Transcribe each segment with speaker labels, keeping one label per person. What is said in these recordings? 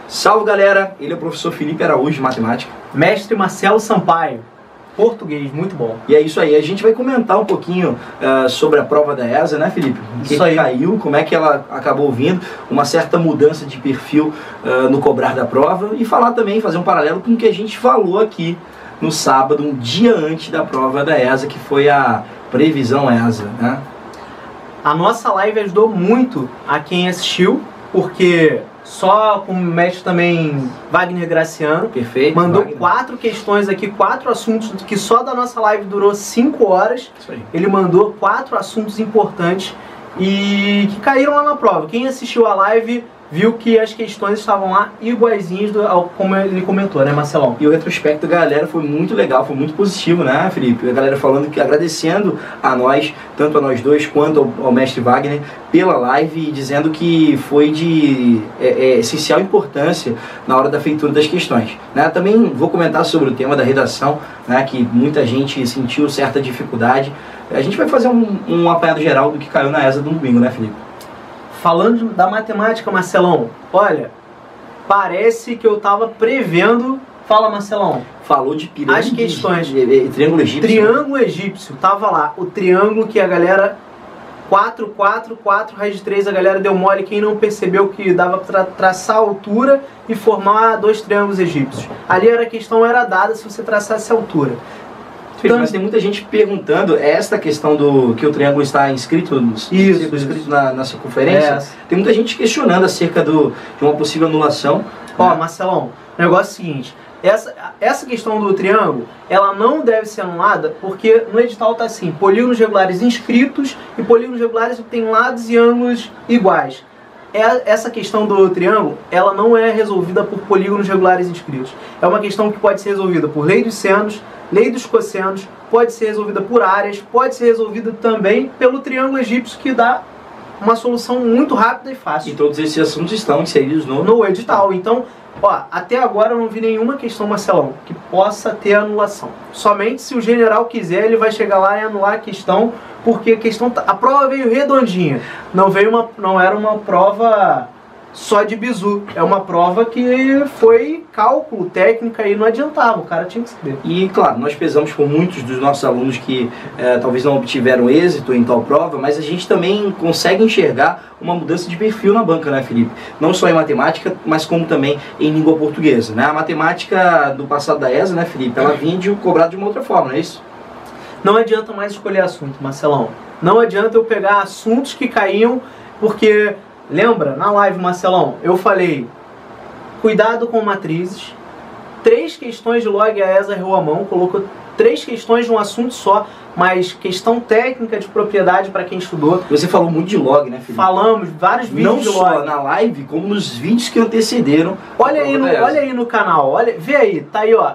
Speaker 1: Salve galera, ele é o professor Felipe Araújo de Matemática.
Speaker 2: Mestre Marcelo Sampaio, português, muito bom.
Speaker 1: E é isso aí, a gente vai comentar um pouquinho sobre a prova da ESA, né Felipe? O que caiu, como é que ela acabou vindo, uma certa mudança de perfil no cobrar da prova e falar também, fazer um paralelo com o que a gente falou aqui no sábado, um dia antes da prova da ESA, que foi a previsão ESA, né?
Speaker 2: A nossa live ajudou muito a quem assistiu, porque só com o mestre também Wagner Graciano.
Speaker 1: Perfeito.
Speaker 2: Mandou
Speaker 1: Wagner.
Speaker 2: 4 questões aqui, 4 assuntos que só da nossa live durou 5 horas.
Speaker 1: Isso aí.
Speaker 2: Ele mandou 4 assuntos importantes e que caíram lá na prova. Quem assistiu a live viu que as questões estavam lá iguaizinhas como ele comentou, né, Marcelão?
Speaker 1: E o retrospecto da galera foi muito legal, foi muito positivo, né, Felipe? A galera falando que agradecendo a nós, tanto a nós dois quanto ao mestre Wagner, pela live e dizendo que foi de essencial importância na hora da feitura das questões, né? Também vou comentar sobre o tema da redação, né, que muita gente sentiu certa dificuldade. A gente vai fazer um apanhado geral do que caiu na ESA do domingo, né, Felipe?
Speaker 2: Falando da matemática, Marcelão, olha, parece que eu estava prevendo... Fala, Marcelão.
Speaker 1: Falou de pirâmide,
Speaker 2: as questões.
Speaker 1: Triângulo egípcio.
Speaker 2: Triângulo egípcio, tava lá. O triângulo que a galera... 4, 4, 4, raiz de 3, a galera deu mole. Quem não percebeu que dava para traçar a altura e formar 2 triângulos egípcios. Ali a questão era dada se você traçasse a altura.
Speaker 1: Mas tem muita gente perguntando esta questão do que o triângulo está inscrito, inscrito na circunferência. Tem muita gente questionando acerca de uma possível anulação.
Speaker 2: Ó, Marcelão, o negócio é o seguinte: essa questão do triângulo, ela não deve ser anulada porque no edital está assim: polígonos regulares inscritos e polígonos regulares que têm lados e ângulos iguais. Essa questão do triângulo, ela não é resolvida por polígonos regulares inscritos. É uma questão que pode ser resolvida por lei dos senos, lei dos cossenos, pode ser resolvida por áreas, pode ser resolvida também pelo triângulo egípcio, que dá uma solução muito rápida e fácil.
Speaker 1: E todos esses assuntos estão inseridos no
Speaker 2: edital. Então, ó, até agora eu não vi nenhuma questão, Marcelão, que possa ter anulação. Somente se o general quiser, ele vai chegar lá e anular a questão, porque a prova veio redondinha. Não era uma prova só de bizu. É uma prova que foi cálculo, técnica, e não adiantava, o cara tinha que saber.
Speaker 1: E claro, nós pesamos por muitos dos nossos alunos que talvez não obtiveram êxito em tal prova, mas a gente também consegue enxergar uma mudança de perfil na banca, né, Felipe? Não só em matemática, mas como também em língua portuguesa, né? A matemática do passado da ESA, né, Felipe, ela vinha cobrada de uma outra forma, não é isso?
Speaker 2: Não adianta mais escolher assunto, Marcelão. Não adianta eu pegar assuntos que caíam, porque... Lembra, na live, Marcelão, eu falei, cuidado com matrizes, 3 questões de log a ESA errou a mão, colocou 3 questões de um assunto só, mas questão técnica de propriedade para quem estudou.
Speaker 1: Você falou muito de log, né, Felipe?
Speaker 2: Falamos, vários vídeos de log.
Speaker 1: Não só na live, como nos vídeos que antecederam.
Speaker 2: Olha aí no canal, vê aí, tá aí, ó,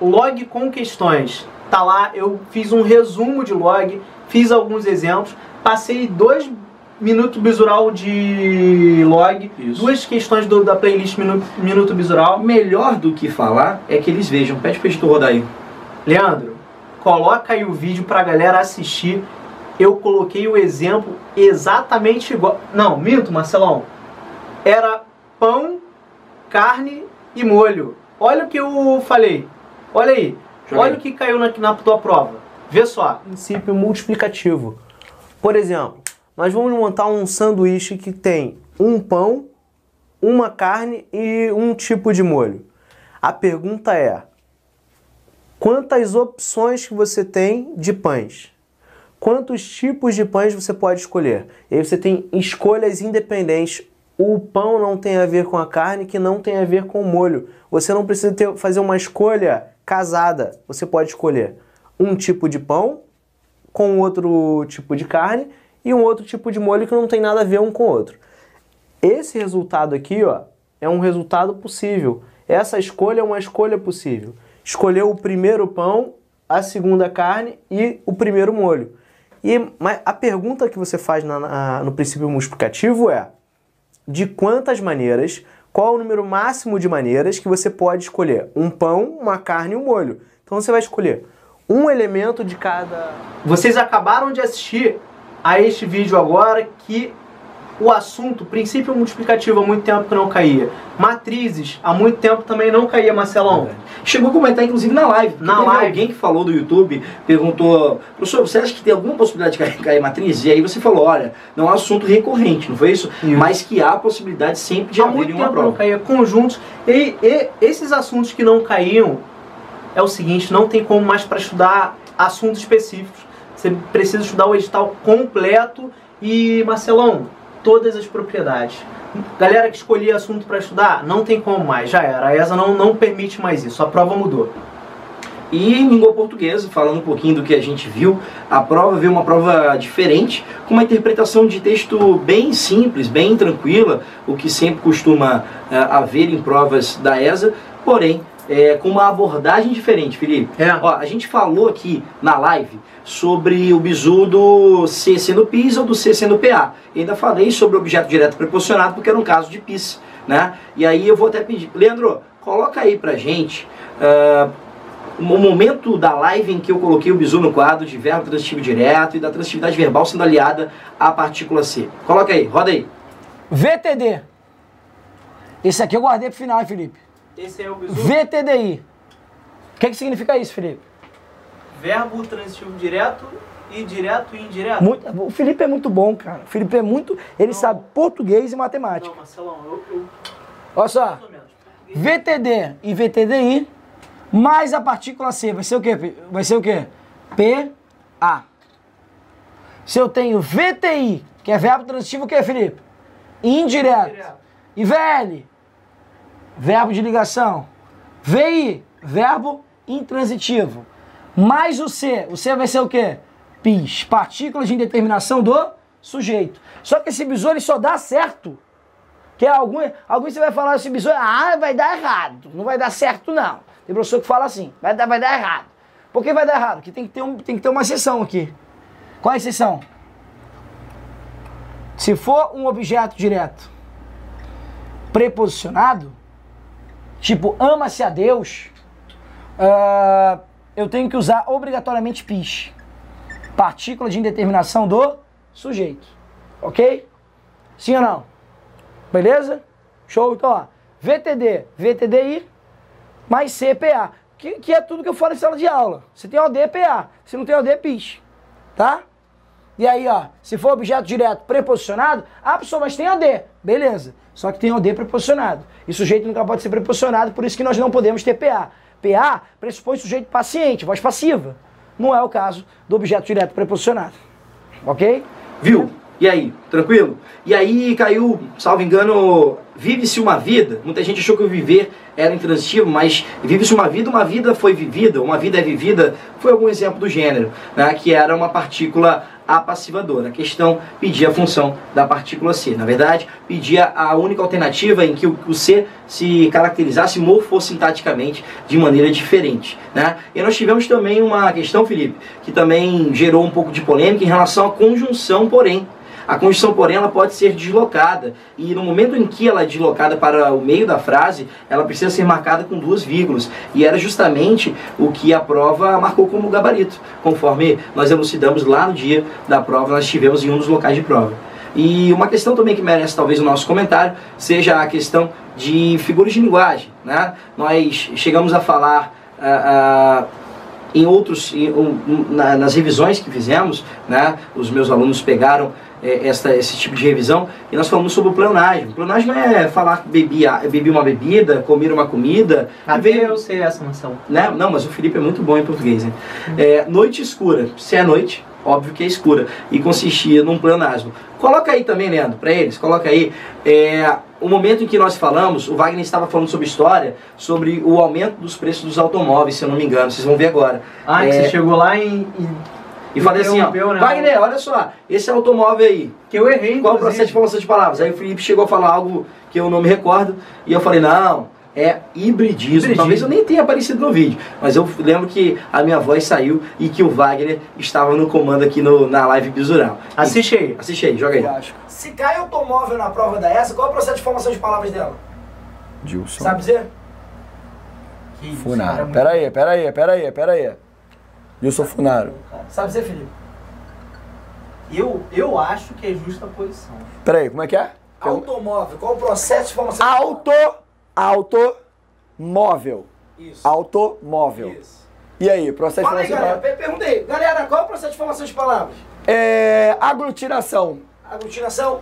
Speaker 2: log com questões, tá lá, eu fiz um resumo de log, fiz alguns exemplos, passei 2 minuto bisural de log, isso. 2 questões da playlist minuto bisural.
Speaker 1: Melhor do que falar é que eles vejam. Pede pra editor rodar aí.
Speaker 2: Leandro, coloca aí o vídeo pra galera assistir. Eu coloquei o exemplo exatamente igual. Não, minto, Marcelão. Era pão, carne e molho. Olha o que eu falei. Olha aí. Olha o que caiu na tua prova. Vê só. Princípio multiplicativo. Por exemplo, nós vamos montar um sanduíche que tem um pão, uma carne e um tipo de molho. A pergunta é: quantas opções que você tem de pães? Quantos tipos de pães você pode escolher? E aí você tem escolhas independentes. O pão não tem a ver com a carne, que não tem a ver com o molho. Você não precisa fazer uma escolha casada. Você pode escolher um tipo de pão com outro tipo de carne e um outro tipo de molho que não tem nada a ver um com o outro. Esse resultado aqui, ó, é um resultado possível. Essa escolha é uma escolha possível. Escolher o primeiro pão, a segunda carne e o primeiro molho. Mas a pergunta que você faz no princípio multiplicativo é: de quantas maneiras, qual é o número máximo de maneiras que você pode escolher? Um pão, uma carne e um molho. Então você vai escolher um elemento de cada... Vocês acabaram de assistir a este vídeo agora que o assunto, princípio multiplicativo, há muito tempo que não caía. Matrizes, há muito tempo também não caía, Marcelão.
Speaker 1: Chegou a comentar, inclusive, na live. Alguém que falou do YouTube, perguntou, professor, você acha que tem alguma possibilidade de cair matriz? E aí você falou, olha, não é um assunto recorrente, não foi isso? Mas que há a possibilidade sempre de haver uma prova. Não
Speaker 2: caía conjuntos. E esses assuntos que não caíam, é o seguinte, não tem como mais para estudar assuntos específicos. Você precisa estudar o edital completo e, Marcelão, todas as propriedades. Galera que escolhia assunto para estudar, não tem como mais, já era. A ESA não permite mais isso, a prova mudou.
Speaker 1: E em língua portuguesa, falando um pouquinho do que a gente viu, a prova veio uma prova diferente, com uma interpretação de texto bem simples, bem tranquila, o que sempre costuma haver em provas da ESA, porém, com uma abordagem diferente, Felipe. Ó, a gente falou aqui na live sobre o bizu do C sendo PIS ou do C sendo PA. E ainda falei sobre o objeto direto preposicionado, porque era um caso de PIS, né? E aí eu vou até pedir, Leandro, coloca aí pra gente o momento da live em que eu coloquei o bizu no quadro de verbo transitivo direto e da transitividade verbal sendo aliada à partícula C. Coloca aí, roda aí.
Speaker 3: VTD. Esse aqui eu guardei pro final, hein, Felipe?
Speaker 2: Esse é o bizu?
Speaker 3: VTDI. O que significa isso, Felipe?
Speaker 2: Verbo transitivo direto e direto e indireto.
Speaker 3: O Felipe é muito bom, cara. O Felipe é muito... Ele sabe português e matemática.
Speaker 2: Não, Marcelão,
Speaker 3: olha só. VTD e VTDI mais a partícula C. Vai ser o quê? Vai ser o quê? PA. Se eu tenho VTI, que é verbo transitivo, o que, Felipe? Indireto. E VL? Verbo de ligação. VI? Verbo intransitivo. Mais o C vai ser o quê? PIS, partículas de indeterminação do sujeito. Só que esse bizu ele só dá certo. Que algum você vai falar esse bizu, vai dar errado. Não vai dar certo, não. Tem professor que fala assim, vai dar errado. Por que vai dar errado? Porque tem que ter uma exceção aqui. Qual é a exceção? Se for um objeto direto preposicionado, tipo ama-se a Deus, eu tenho que usar obrigatoriamente PIS, partícula de indeterminação do sujeito, ok? Sim ou não? Beleza? Show? Então, ó, VTD, VTDI, mais CPA, que é tudo que eu falo em sala de aula. Se tem OD, PA, se não tem OD, PIS, tá? E aí, ó, se for objeto direto preposicionado, pessoa, mas tem OD, beleza. Só que tem OD preposicionado. E sujeito nunca pode ser preposicionado, por isso que nós não podemos ter PA. PA pressupõe sujeito paciente, voz passiva. Não é o caso do objeto direto preposicionado. Ok?
Speaker 1: Viu? E aí? Tranquilo? E aí caiu, salvo engano, vive-se uma vida. Muita gente achou que o viver era intransitivo, mas vive-se uma vida foi vivida, uma vida é vivida, foi algum exemplo do gênero, né, que era uma partícula apassivadora. A questão pedia a função da partícula C. Na verdade, pedia a única alternativa em que o C se caracterizasse morfossintaticamente de maneira diferente, né? E nós tivemos também uma questão, Felipe, que também gerou um pouco de polêmica em relação à conjunção porém. A conjunção, porém, ela pode ser deslocada, e no momento em que ela é deslocada para o meio da frase, ela precisa ser marcada com 2 vírgulas, e era justamente o que a prova marcou como gabarito, conforme nós elucidamos lá no dia da prova, nós tivemos em um dos locais de prova. E uma questão também que merece talvez o nosso comentário, seja a questão de figuras de linguagem, né? Nós chegamos a falar nas revisões que fizemos, né? Os meus alunos pegaram esse tipo de revisão, e nós falamos sobre o pleonasmo. O pleonasmo é falar que bebi uma bebida, comer uma comida.
Speaker 2: Eu sei essa noção.
Speaker 1: Né? Não, mas o Felipe é muito bom em português, né? Noite escura. Se é noite, óbvio que é escura. E consistia num pleonasmo. Coloca aí também, Leandro, para eles, coloca aí. O momento em que nós falamos, o Wagner estava falando sobre história, sobre o aumento dos preços dos automóveis, se eu não me engano. Vocês vão ver agora.
Speaker 2: Que você chegou lá
Speaker 1: e falei assim, ó,
Speaker 2: né?
Speaker 1: Wagner, olha só, esse automóvel aí.
Speaker 2: Que eu errei,
Speaker 1: qual o processo de formação de palavras? Aí o Felipe chegou a falar algo que eu não me recordo, e eu falei, não, é hibridismo. Talvez eu nem tenha aparecido no vídeo, mas eu lembro que a minha voz saiu e que o Wagner estava no comando aqui na live Bisural.
Speaker 2: Assiste aí.
Speaker 1: Assiste aí, joga aí.
Speaker 3: Se cai automóvel na prova da ESA, qual é o processo de formação de palavras dela?
Speaker 4: Dilson.
Speaker 3: Sabe dizer?
Speaker 2: Que isso,
Speaker 4: Funaro.
Speaker 2: cara,
Speaker 4: Pera aí. Dilson Funaro.
Speaker 3: Sabe dizer, Felipe?
Speaker 2: Eu acho que é justa a posição.
Speaker 4: Pera aí, como é que é?
Speaker 3: Automóvel. Qual o processo de formação?
Speaker 4: Automóvel.
Speaker 3: Isso.
Speaker 4: Automóvel.
Speaker 3: Isso.
Speaker 4: E aí, processo
Speaker 3: Fala aí,
Speaker 4: de formação
Speaker 3: galera. Pergunta aí. Galera, qual é o processo de formação de palavras?
Speaker 4: Aglutinação.
Speaker 3: Aglutinação.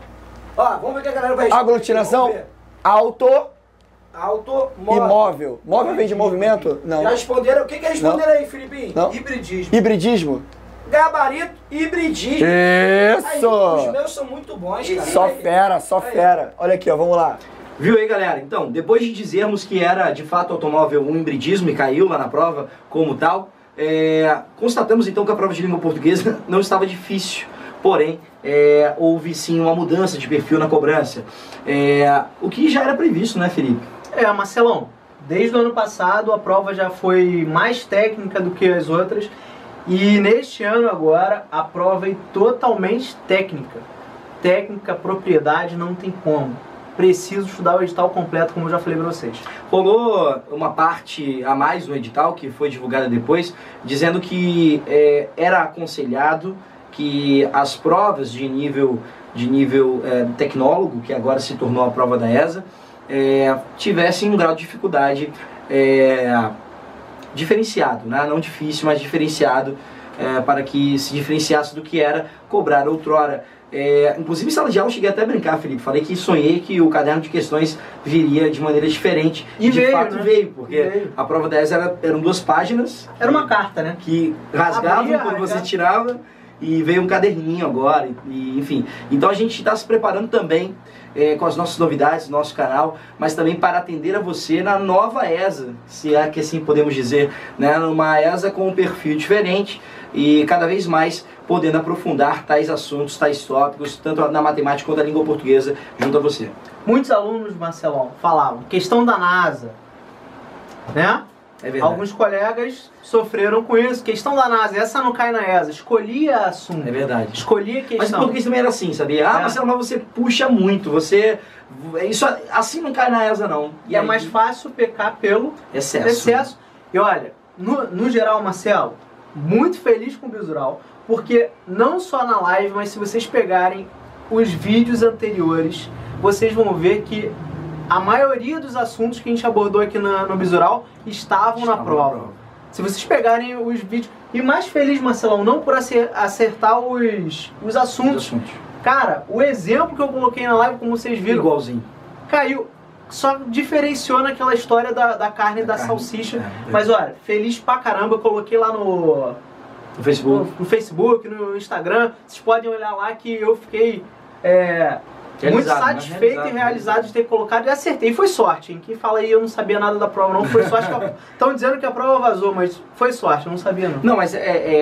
Speaker 3: Ó, vamos ver o que a galera vai responder.
Speaker 4: Aglutinação.
Speaker 3: Vamos ver.
Speaker 4: Automóvel.
Speaker 3: Automóvel.
Speaker 4: Móvel vem de movimento? Não.
Speaker 3: Já responderam? O que responderam aí, Filipinho?
Speaker 4: Não.
Speaker 2: Hibridismo.
Speaker 4: Hibridismo?
Speaker 3: Gabarito, hibridismo.
Speaker 4: Isso!
Speaker 3: Aí, os meus são muito bons, cara.
Speaker 4: Só fera. Olha aqui, ó, vamos lá.
Speaker 1: Viu aí, galera? Então, depois de dizermos que era de fato automóvel um hibridismo e caiu lá na prova como tal, constatamos então que a prova de língua portuguesa não estava difícil. Porém, houve sim uma mudança de perfil na cobrança. O que já era previsto, né, Felipe?
Speaker 2: Marcelão, desde o ano passado a prova já foi mais técnica do que as outras. E neste ano agora a prova é totalmente técnica. Técnica, propriedade, não tem como. Preciso estudar o edital completo, como eu já falei para vocês.
Speaker 1: Rolou uma parte a mais no edital, que foi divulgada depois, dizendo que era aconselhado que as provas de nível tecnólogo, que agora se tornou a prova da ESA, tivessem um grau de dificuldade diferenciado, né? Não difícil, mas diferenciado, para que se diferenciasse do que era cobrar outrora. Inclusive em sala de aula eu cheguei até a brincar, Felipe. Falei que sonhei que o caderno de questões viria de maneira diferente.
Speaker 2: E
Speaker 1: de
Speaker 2: veio,
Speaker 1: fato
Speaker 2: né?
Speaker 1: veio, porque
Speaker 2: Veio.
Speaker 1: a prova da ESA eram 2 páginas.
Speaker 2: Era uma carta, né?
Speaker 1: Que rasgavam
Speaker 2: Abria,
Speaker 1: quando você
Speaker 2: rasgava.
Speaker 1: tirava, e veio um caderninho agora, enfim. Então a gente está se preparando também com as nossas novidades, nosso canal, mas também para atender a você na nova ESA, se é que assim podemos dizer, né? Numa ESA com um perfil diferente e cada vez mais podendo aprofundar tais assuntos, tais tópicos, tanto na matemática quanto na língua portuguesa, junto a você.
Speaker 2: Muitos alunos, Marcelão, falavam, questão da NASA, né?
Speaker 1: É verdade.
Speaker 2: Alguns colegas sofreram com isso. Questão da NASA, essa não cai na ESA. Escolhia assunto.
Speaker 1: É verdade.
Speaker 2: Escolhia
Speaker 1: Mas em
Speaker 2: questão.
Speaker 1: português também era assim, sabia? Marcelo, mas você puxa muito, você... Isso assim não cai na ESA, não.
Speaker 2: E é mais fácil pecar pelo excesso. E olha, no geral, Marcelo, muito feliz com o Bisural, porque não só na live, mas se vocês pegarem os vídeos anteriores, vocês vão ver que a maioria dos assuntos que a gente abordou aqui no Bisural estavam na prova. Se vocês pegarem os vídeos... E mais feliz, Marcelão, não por acertar os assuntos. Cara, o exemplo que eu coloquei na live, como vocês viram...
Speaker 1: Igualzinho.
Speaker 2: Caiu. Só diferenciou naquela história da carne e da salsicha. Mas olha, feliz pra caramba. Eu coloquei lá no Facebook, no Instagram. Vocês podem olhar lá que eu fiquei... muito satisfeito e realizado de ter colocado e acertei. E foi sorte, hein? Quem fala aí eu não sabia nada da prova não, foi sorte. Estão dizendo que a prova vazou, mas foi sorte, eu não sabia não.
Speaker 1: Não, mas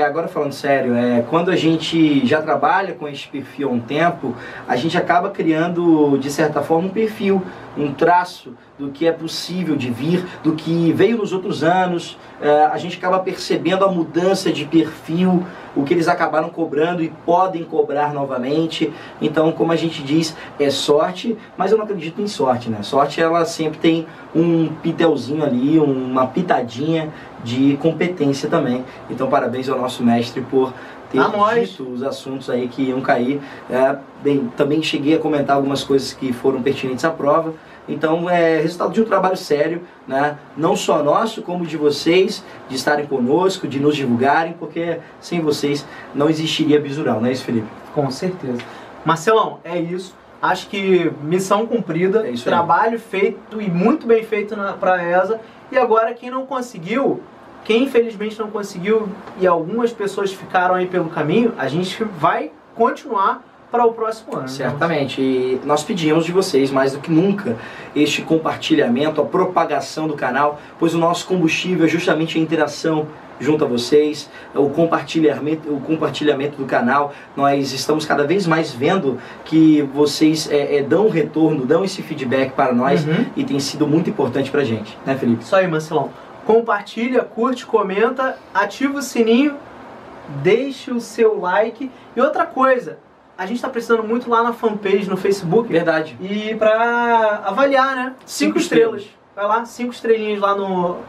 Speaker 1: agora falando sério, quando a gente já trabalha com esse perfil há um tempo, a gente acaba criando, de certa forma, um perfil, um traço do que é possível de vir, do que veio nos outros anos. A gente acaba percebendo a mudança de perfil, o que eles acabaram cobrando e podem cobrar novamente. Então, como a gente diz, é sorte, mas eu não acredito em sorte, né? Sorte, ela sempre tem um pitelzinho ali, uma pitadinha de competência também. Então, parabéns ao nosso mestre por ter dito os assuntos aí que iam cair. Também cheguei a comentar algumas coisas que foram pertinentes à prova. Então é resultado de um trabalho sério, né? Não só nosso, como de vocês, de estarem conosco, de nos divulgarem, porque sem vocês não existiria Bisural, não é isso, Felipe?
Speaker 2: Com certeza. Marcelão, é isso. Acho que missão cumprida,
Speaker 1: É isso aí.
Speaker 2: trabalho feito e muito bem feito para a ESA. E agora quem não conseguiu, quem infelizmente não conseguiu e algumas pessoas ficaram aí pelo caminho, a gente vai continuar para o próximo ano.
Speaker 1: Certamente, e nós pedimos de vocês mais do que nunca este compartilhamento, a propagação do canal, pois o nosso combustível é justamente a interação junto a vocês, o compartilhamento do canal. Nós estamos cada vez mais vendo que vocês dão retorno, dão esse feedback para nós e tem sido muito importante para a gente, né, Felipe?
Speaker 2: Isso aí, Marcelão. Compartilha, curte, comenta, ativa o sininho, deixe o seu like. E outra coisa, a gente tá precisando muito lá na fanpage, no Facebook.
Speaker 1: Verdade.
Speaker 2: E pra avaliar, né? 5 estrelas. Vai lá, 5 estrelinhas lá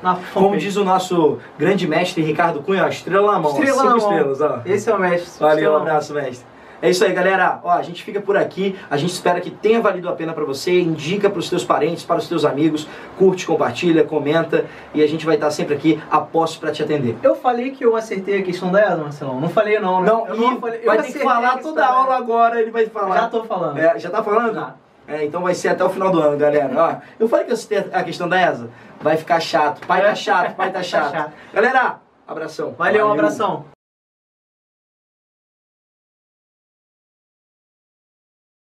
Speaker 2: na fanpage.
Speaker 1: Como diz o nosso grande mestre Ricardo Cunha, ó, estrela na mão.
Speaker 2: Estrela
Speaker 1: ó,
Speaker 2: na
Speaker 1: 5
Speaker 2: mão.
Speaker 1: estrelas, ó.
Speaker 2: Esse é o mestre.
Speaker 1: Valeu,
Speaker 2: Estrela
Speaker 1: um
Speaker 2: na mão.
Speaker 1: abraço, mestre. É isso aí, galera. Ó, a gente fica por aqui. A gente espera que tenha valido a pena para você. Indica para os teus parentes, para os teus amigos. Curte, compartilha, comenta. E a gente vai estar sempre aqui a postos para te atender.
Speaker 2: Eu falei que eu acertei a questão da ESA, Marcelão. Não falei não, né?
Speaker 1: Não,
Speaker 2: eu
Speaker 1: e
Speaker 2: não falei. Eu
Speaker 1: vai ter que
Speaker 2: acertei
Speaker 1: falar
Speaker 2: a questão
Speaker 1: toda a
Speaker 2: da
Speaker 1: aula
Speaker 2: ESA.
Speaker 1: agora. Ele vai falar.
Speaker 2: Já tô falando.
Speaker 1: É, já tá falando?
Speaker 2: Já.
Speaker 1: É, então vai ser até o final do ano, galera. Ó, eu falei que eu acertei a questão da ESA. Vai ficar chato. Pai tá chato, pai tá chato.
Speaker 2: chato.
Speaker 1: Galera, abração.
Speaker 2: Valeu, um abração.